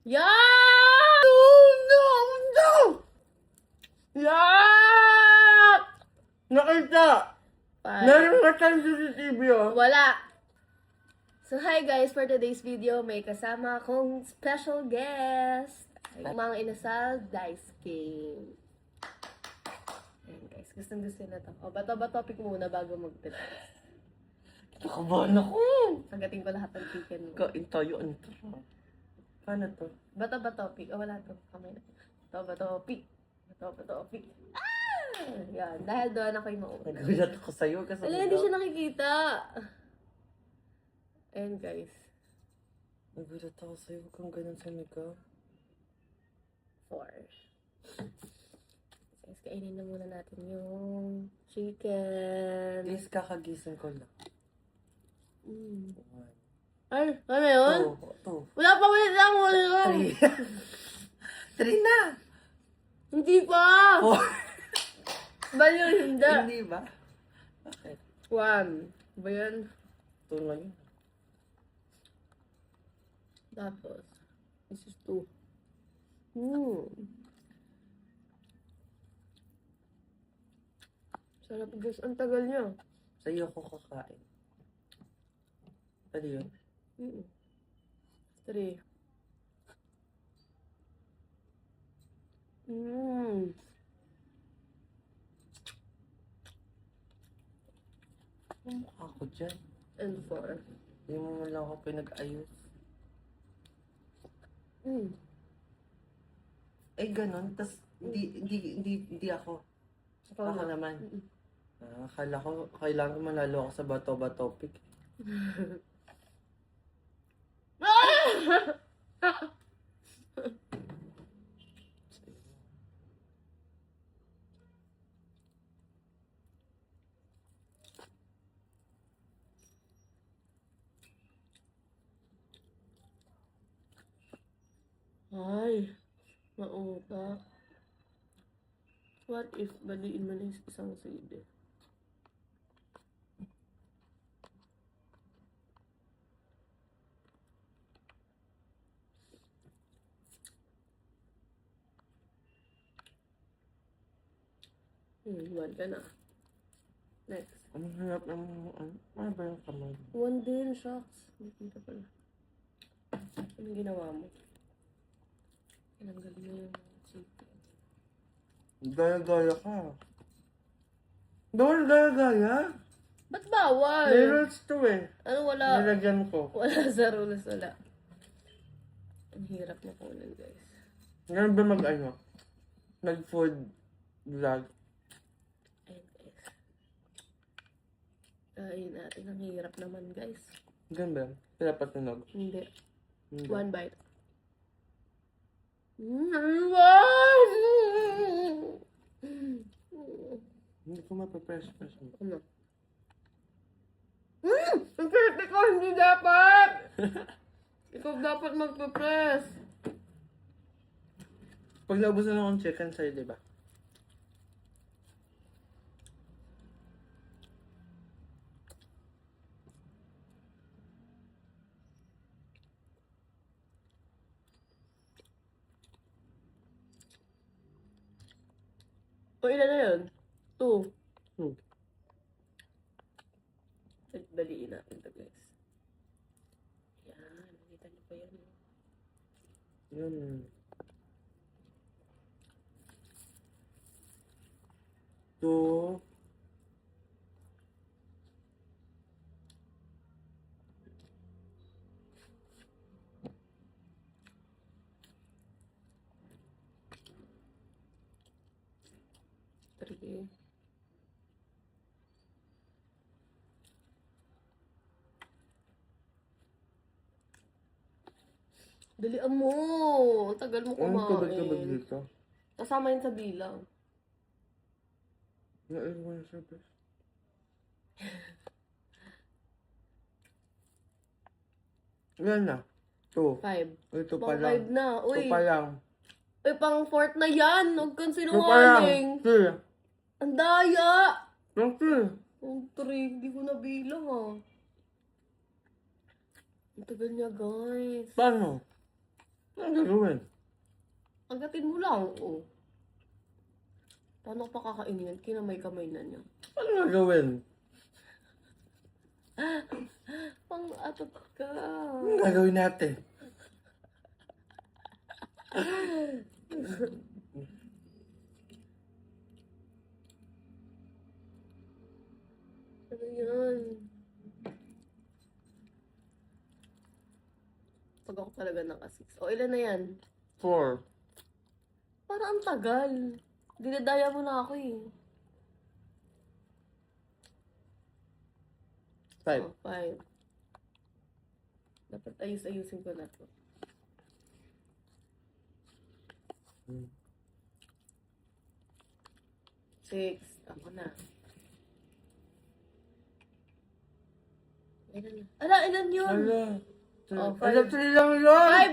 Yeah! No! Yeah! Nakita! Five. Meron ka tayong CCTV, oh. Wala. So, hi guys. For today's video, may kasama akong special guest. Ay, mga inasal, dice game. Ayan guys, gustong gusto na to. O, bato-ba topic muna bago mag-test. Nakabahan ako. Sagating ko lahat ng chicken mo. Kain tayo, ano to? Paano to? Bato-ba topic? O, wala to. Kamay na. Bato-ba topic. Bato-ba topic. Yan, dahil doon ako yung mauna. Nagulat ako sa'yo kasi Hindi siya nakikita. Ayan guys. Nagulat ako sa'yo, huwag kang ganun sa Mika. 4. Guys, kainin na muna natin yung chicken. Please, kakagising ko lang. Ay, ano yun? Two. Wala pa, wait lang, wala lang. 3 na! Hindi pa! 4. Baliw, hindi. Hindi ba? Bakit? 1. Ba yan? 2 na yun. Tapos, this is 2. Sarap guys, ang tagal niya. Sa'yo ako kakain. Pwede yun? 3. Ang mukha ko dyan. And 4. Hindi mo man lang ako pinag-ayos. Eh, ganun. Tas, hindi ako. Ako naman. Akala ko, kailangan manalo ako sa bato-ba topic. Ay, mautak. What if baliin mo na yung isang side? One ka na. Next. Ang hirap ng, ano ba yung kamay? 1 din, shucks. Nakita pala. Anong ginawa mo? Tinanggal mo yung chicken. Gaya-gaya ka. Bawal gaya-gaya? Ba't bawal? May rules to eh. Ano wala? Nilagyan ko. Wala sa rules, wala. Ang hirap na kunan, guys. Ngayon ba mag-ano? Nag-food vlog? Ayun, guys. Kain natin. Ang hirap naman, guys. Ganun ba? Dapat tunog? Hindi. Hindi. 1 bite. Hindi ko mapapress-press mo. Ano? Ang swerte ko, hindi dapat! Ikaw dapat magpa-press. Pag naubusan akong chicken sa'yo, di ba? O ilan na yun? 2. Hmm. Baliin natin ito, guys. Yan. Nakita niyo pa yan. Yun. 2. Three. Dalian mo. Ang tagal mo Anong kabag kumain. dito? Kasama yun sa bilang. Naiwan sa best. Yan na. 2. 5. Ito pa Pang lang. 5 na. Uy. 2 pa lang. Uy, pang 4 na yan. Huwag kang 2 pa lang. sinungaling. 3. Ang daya. Yung 3. Ang 3. Hindi ko nabilang ah. Ang tagal niya, guys. Paano? Ano gagawin? Agatin mo lang. Oh. Paano ko pa kakainin yan? Kinamay-kamay na niya. Ano gagawin? Pang-atot ka. Ano gagawin natin? Ano yan? Pag ako talaga naka-6. O, ilan na yan? 4. Parang ang tagal. Dinadaya mo na ako eh. 5. Oh, 5. Dapat ayus-ayusin ko na to. 6. Ako na. Ilan na? Ala, ilan yun? Ala. Oh, Ala, 5. 3 lang yun! 5,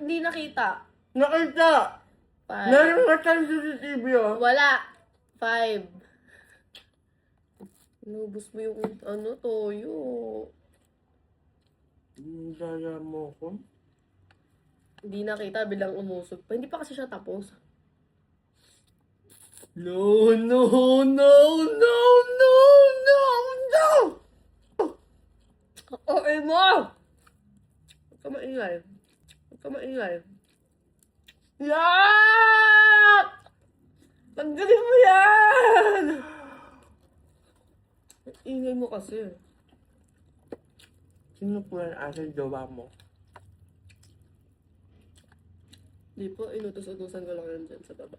hindi nakita. Nakita! 5. Meron nga tayo sa TV, oh. Wala. 5. Inubos mo yung toyo. Daya mo ko. Hindi nakita, bilang umusog pa. Hindi pa kasi siya tapos. No, no, no, no, no, no, no! Okay mo! Huwag ka maingay. Huwag ka maingay. Yak! Tanggalin mo yan! Ang ingay mo kasi. Sino po yan asa jowa mo? Di po, inutos-utusan ko lang yan dyan sa baba.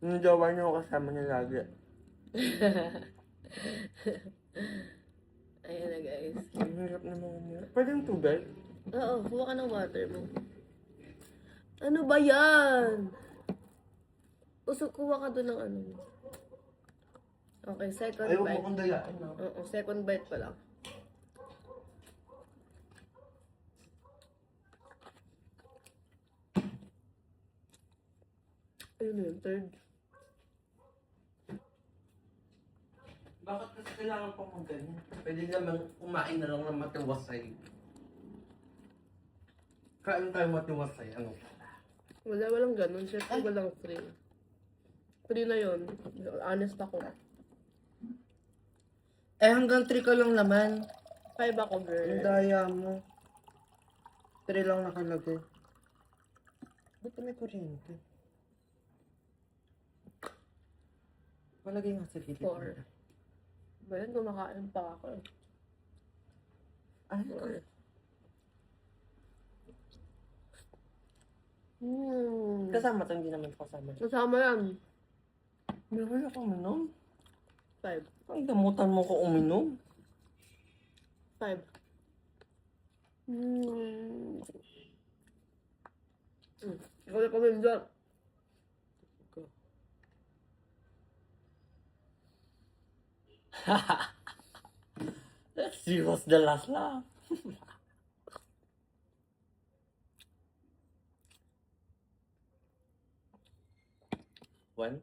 Yung jowa niyo kasama niya lagi. Ayan na guys. Ang hirap naman niya. Pwede yung tubig? Oo, kuha ka ng water mo. Ano ba yan? Usok, kuha ka doon ng ano. Okay, second Ayaw mo bite. kong dayaan, no? Oo, second bite pa lang. Ayun yun, third. Bakit kasi kailangan pa mag ganyan? Pwede naman kumain na lang ng matiwasay. Kain tayo matiwasay. Ano? Walang ganun. Siyempre, walang free. Free na yun. Honest ako. Eh, hanggang 3 ka lang naman. 5 ako, Ang girl. daya mo. 3 lang nakalagay. Ba't may kuryente? Malagay nga sa gilid. 4. Ba yan, kumakain pa ako. Ay, kasama to, hindi naman kasama. Kasama yan. Meron ako uminom. 5. Ang gamutan mo ko uminom. 5. Ikaw na kami dyan. She was the last laugh. One?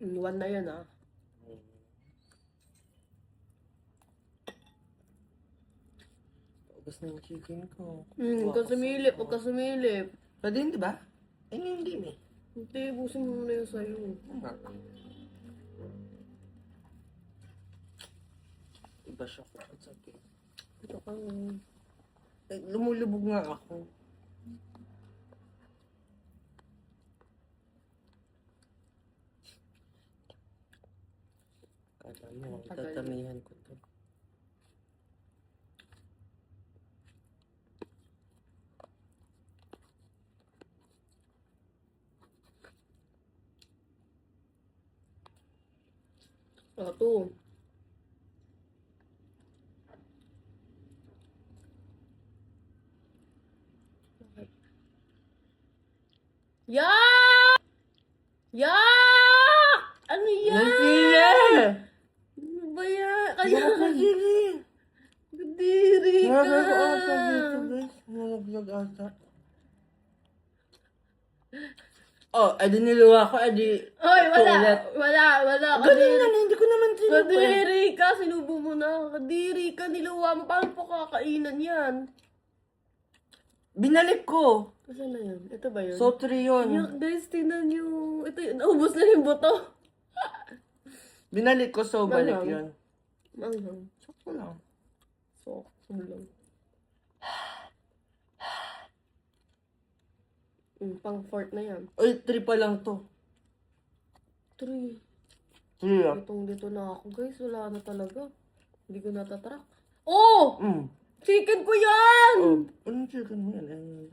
1 na yan ah. Ubus na yung chicken ko. Huwag ka sumilip, huwag ka sumilip. Pwede yun, di ba? Eh, hindi eh. Hindi, busin mo muna yung sa'yo. Iba siya ko. It's okay. Ito ka. Eh, lumulubog nga ako. Kala mo, Tagal. tatamihan ko to. Ito. Yak! Yak! Ano yan? Nasili! Ano ba yan? Kaya Kaya, nasili! kadiri ka. Nalaglag ata dito, guys. Nalaglag ata. Oh, edi niluwa ko, edi... Hoy, wala. Tulit. Wala. Ganun na, hindi ko naman sinupo. Kadiri ka. Sinubo mo na. Kadiri ka. Niluwa mo. Paano po kakainan yan? Binalik ko. Kasi na yun? Ito ba yun? Sotri yun. Yuck, guys, tingnan nyo. Ito yun. Naubos na yung buto. Binalik ko, so balik Manghang. yun. Manghang. Sakto lang. So, lang. Pang fourth na yan. Ay, 3 pa lang to. 3. 3 lang. Dito na ako, guys. Wala na talaga. Hindi ko natatrack. Oh! Chicken ko yan! Oh, anong chicken mo yan?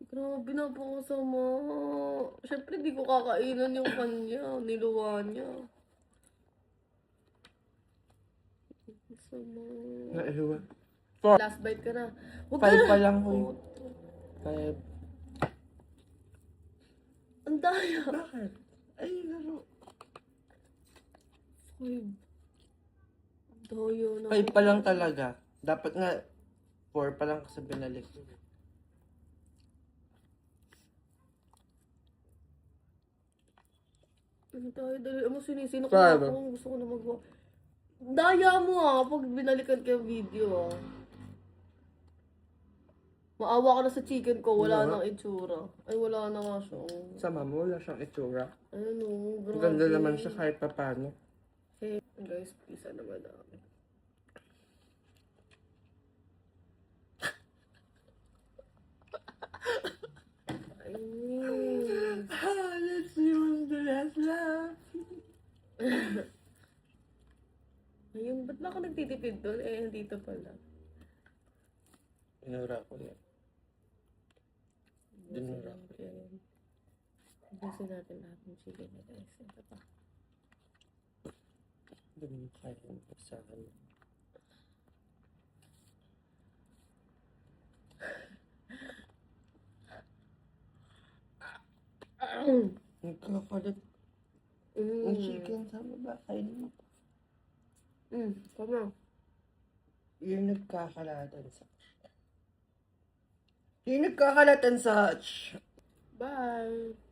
Grabe, napakasama. Siyempre, di ko kakainan yung kanya. Niluwa niya. Sama. Naiwan. Last bite ka na. Huwag 5 pa na. lang ko. Oh, 5. ang daya. Bakit? Ay, laro. 5. Daya na. 5 pa lang talaga. Dapat nga 4 pa lang kasi binalik ko. Ang daya, dali mo sinisino ko Five. na ako. Gusto ko na magawa. Daya mo pag binalikan ko yung video Maawa ka na sa chicken ko, wala Wala. nang itsura. Ay, wala na nga siya. Sama mo, wala siyang itsura. Ayun grabe. Ganda naman siya kahit pa paano. Hey, guys, pisa na madami. Ay, Let's use the last laugh. ayun, ba't ba ako nagtitipid doon? Dito pala. Inura ko yan. Dinura ko yan. Ubusin natin lahat ng chicken na guys. Ito pa. Dumi kaya yung pasahan. Nagkakalat ang chicken sa bahay mo. Come Yung nagkakalatan sa... Yung nagkakalatan sa... Bye!